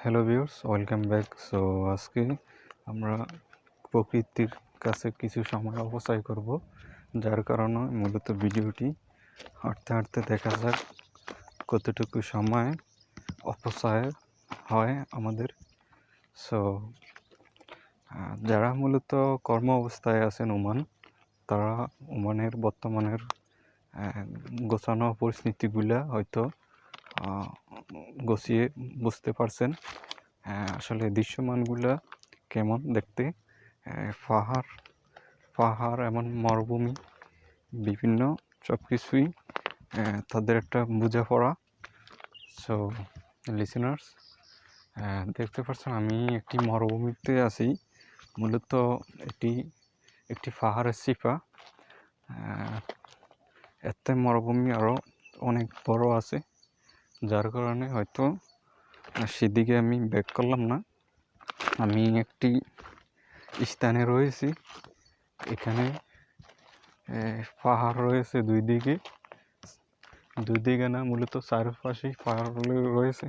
Hello viewers, welcome back. So আজকে আমরা প্রকৃতির কাছে কিছু সময় অপচয় করব, যার কারণে মূলত ভিডিওটি হাঁটতে হাঁটতে দেখা যাক কতটুকু সময় অপচয় হয় আমাদের। সো যারা মূলত কর্ম অবস্থায় আছেন তারা ওমানের বর্তমানের গোছানো পরিস্থিতিগুলা হয়তো গুছিয়ে বুঝতে পারছেন। আসলে দৃশ্যমানগুলা কেমন দেখতে, পাহাড় এমন মরুভূমি বিভিন্ন সব কিছুই তাদের একটা বোঝাপড়া। সো লিসেনার্স, দেখতে পাচ্ছেন আমি একটি মরুভূমিতে আছি। মূলত এটি একটি পাহাড়ের সিপা। এতে মরুভূমি আরও অনেক বড় আছে, যার কারণে হয়তো সেদিকে আমি ব্যাক করলাম না। আমি একটি স্থানে রয়েছি, এখানে পাহাড় রয়েছে দুই দিকে না, মূলত চারপাশেই পাহাড় রয়েছে।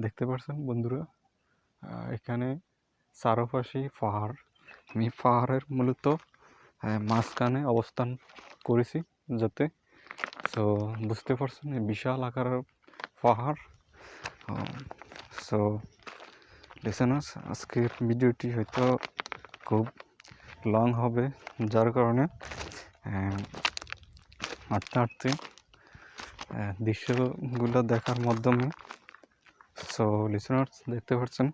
দেখতে পাচ্ছেন বন্ধুরা, এখানে চারপাশেই পাহাড়। আমি পাহাড়ের মূলত মাঝখানে অবস্থান করেছি যাতে, সো বুঝতে পারছেন বিশাল আকারের পাহাড়। সো লিসেনার্স, আজকের ভিডিওটি হয়তো খুব লং হবে, যার কারণে হাঁটতে হাঁটতে দৃশ্যগুলো দেখার মাধ্যমে। সো লিসেনার্স, দেখতে পাচ্ছেন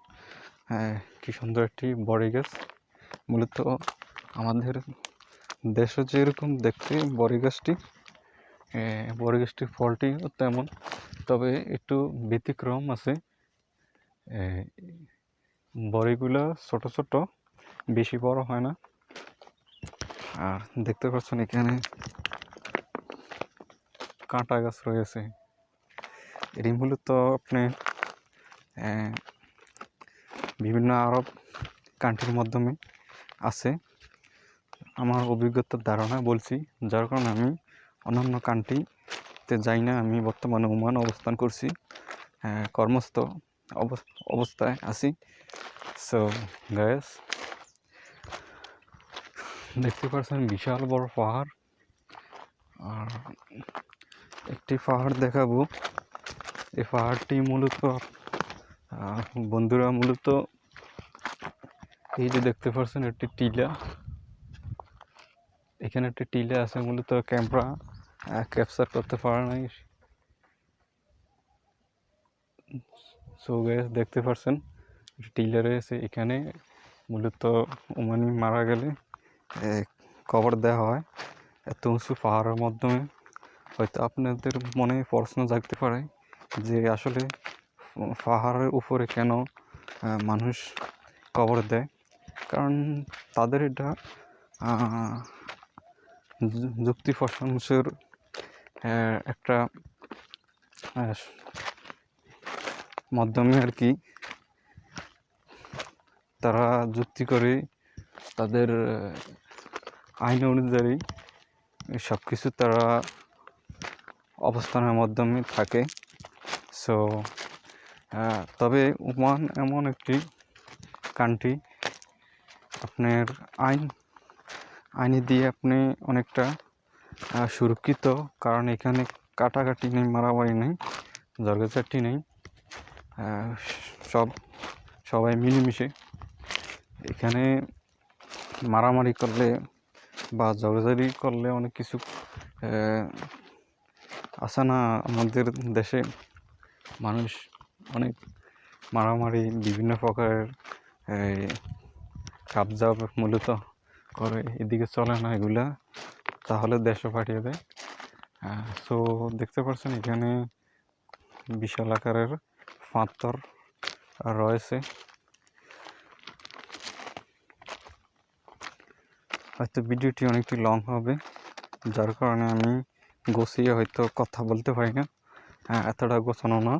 কি সুন্দর একটি বড়ি গাছ। মূলত আমাদের দেশে যেরকম দেখতে বড়ি গাছটির ফলটিও তেমন, তবে একটু ব্যতিক্রম আছে। বড়িগুলো ছোট ছোট, বেশি বড় হয় না। আর দেখতে পাচ্ছেন এখানে কাঁটা গাছ রয়েছে। এটি মূলত আপনি বিভিন্ন আরব কান্ট্রির মাধ্যমে আছে, আমার অভিজ্ঞতার ধারণা বলছি, যার কারণে আমি অন্যান্য কান্ট্রিতে যাই না। আমি বর্তমানে ওমান অবস্থান করছি, কর্মস্থ অবস্থায় আছি। সো গাইস, দেখতে পাচ্ছেন বিশাল বড় পাহাড়। আর একটি পাহাড় দেখাবো। এই পাহাড়টি মূলত বন্ধুরা, মূলত এই যে দেখতে পাচ্ছেন একটি টিলা, এখানে একটি টিলা আছে। মূলত ক্যামেরা ক্যাপচার করতে পারে নাই। সো গাইস, দেখতে পাচ্ছেন টিলা রয়েছে এখানে। মূলত ওমানি মারা গেলে কবর দেওয়া হয় এত উঁচু পাহাড়ের মাধ্যমে। হয়তো আপনাদের মনে প্রশ্ন জাগতে পারে যে আসলে পাহাড়ের উপরে কেন মানুষ কবর দেয়। কারণ তাদের এটা যুক্তি প্রশংসার একটা মাধ্যমে আর কি। তারা যুক্তি করে তাদের আইন অনুযায়ী সব কিছু তারা অবস্থানের মাধ্যমে থাকে। সো তবে ওমান এমন একটি কান্ট্রি, আপনার আইন দিয়ে আপনি অনেকটা সুরক্ষিত। কারণ এখানে কাটাকাটি নেই, মারামারি নেই, ঝগড়াঝাটি নেই, সবাই মিলেমিশে। এখানে মারামারি করলে বা ঝগড়াঝাটি করলে অনেক কিছু আছে না, আমাদের দেশে মানুষ অনেক মারামারি বিভিন্ন প্রকারের কাবজাব মূলত করে, এদিকে চলে না এগুলা, তাহলে দেশও পাঠিয়ে দেয়। সো দেখতে পাচ্ছেন এখানে বিশাল আকারের পাথর রয়েছে। হয়তো ভিডিওটি অনেকটি লং হবে, যার কারণে আমি গুছিয়ে হয়তো কথা বলতে পারি না, এতটা গোছানো না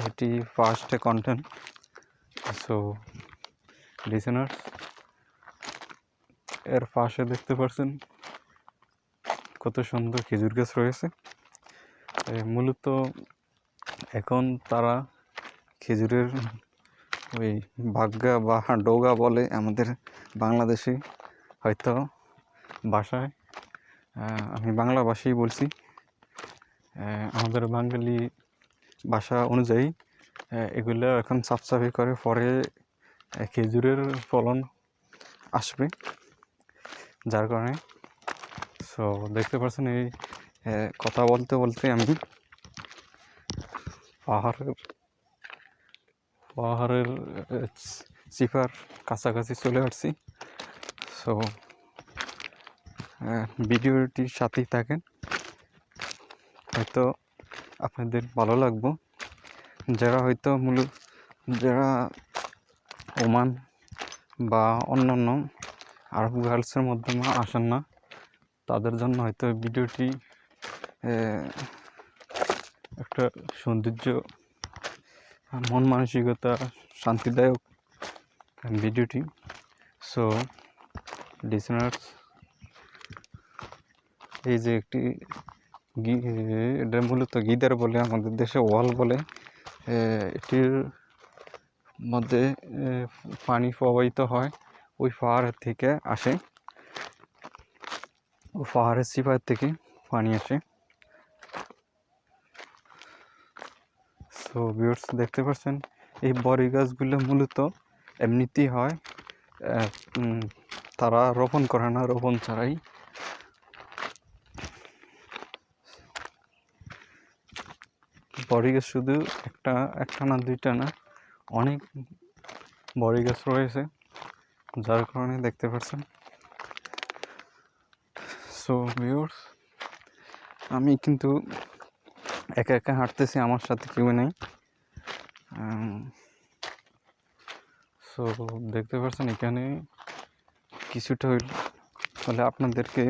এটি ফার্স্ট কন্টেন্ট। সো লিসেনার্স, এর পাশে দেখতে পাচ্ছেন কত সুন্দর খেজুর গাছ রয়েছে। মূলত এখন তারা খেজুরের ওই বাগ্গা বা ডোগা বলে আমাদের বাংলাদেশে, হয়তো ভাষায় আমি বাংলা ভাষাই বলছি। আমাদের বাঙালি ভাষা অনুযায়ী এগুলো এখন সাফসাফি করে পরে খেজুরের ফলন আসবে, যার কারণে সো দেখতে পাচ্ছেন এই কথা বলতে বলতে আমি পাহাড়ের চিপার কাছাকাছি চলে আসছি। সো ভিডিওটির সাথেই থাকেন, হয়তো আপনাদের ভালো লাগবে। যারা ওমান বা অন্যান্য আরব গার্লসের মাধ্যমে আসেন না, তাদের জন্য হয়তো ভিডিওটি একটা সৌন্দর্য, মন মানসিকতা শান্তিদায়ক ভিডিওটি। সো লিসেনার্স, এই যে একটি এটা মূলত গিদার বলে, আমাদের দেশে ওয়াল বলে। এটির মধ্যে পানি প্রবাহিত হয়, ওই পাহাড়ের থেকে আসে, ও পাহাড়ের চিপার থেকে পানি আসে। সো ভিউয়ার্স, দেখতে পাচ্ছেন এই বড়ি গাছগুলো মূলত এমনিতেই হয়, তারা রোপণ করে না, রোপণ ছাড়াই। বড়ি গাছ শুধু একটা না দুইটা না, অনেক বড়ি গাছ রয়েছে, যার কারণে দেখতে পাচ্ছেন। সো ভিউয়ার্স, আমি কিন্তু একা একা হাঁটতেছি, আমার সাথে কেউ নেই। সো দেখতে পাচ্ছেন এখানে কিছুটা হলে আপনাদেরকে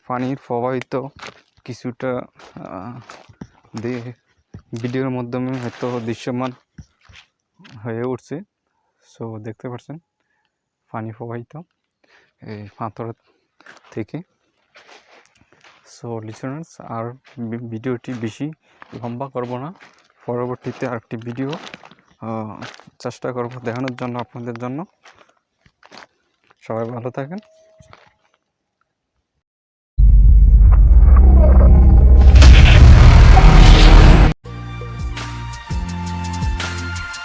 পানির প্রবাহিত কিছুটা ভিডিওর মাধ্যমে হয়তো দৃশ্যমান হয়ে উঠছে। সো দেখতে পাচ্ছেন পানি প্রবাহিত এই পাথর থেকে। সো লিসেনার্স, আর ভিডিওটি বেশি লম্বা করব না, পরবর্তীতে আরেকটি ভিডিও চেষ্টা করব দেখানোর জন্য আপনাদের জন্য। সবাই ভালো থাকেন।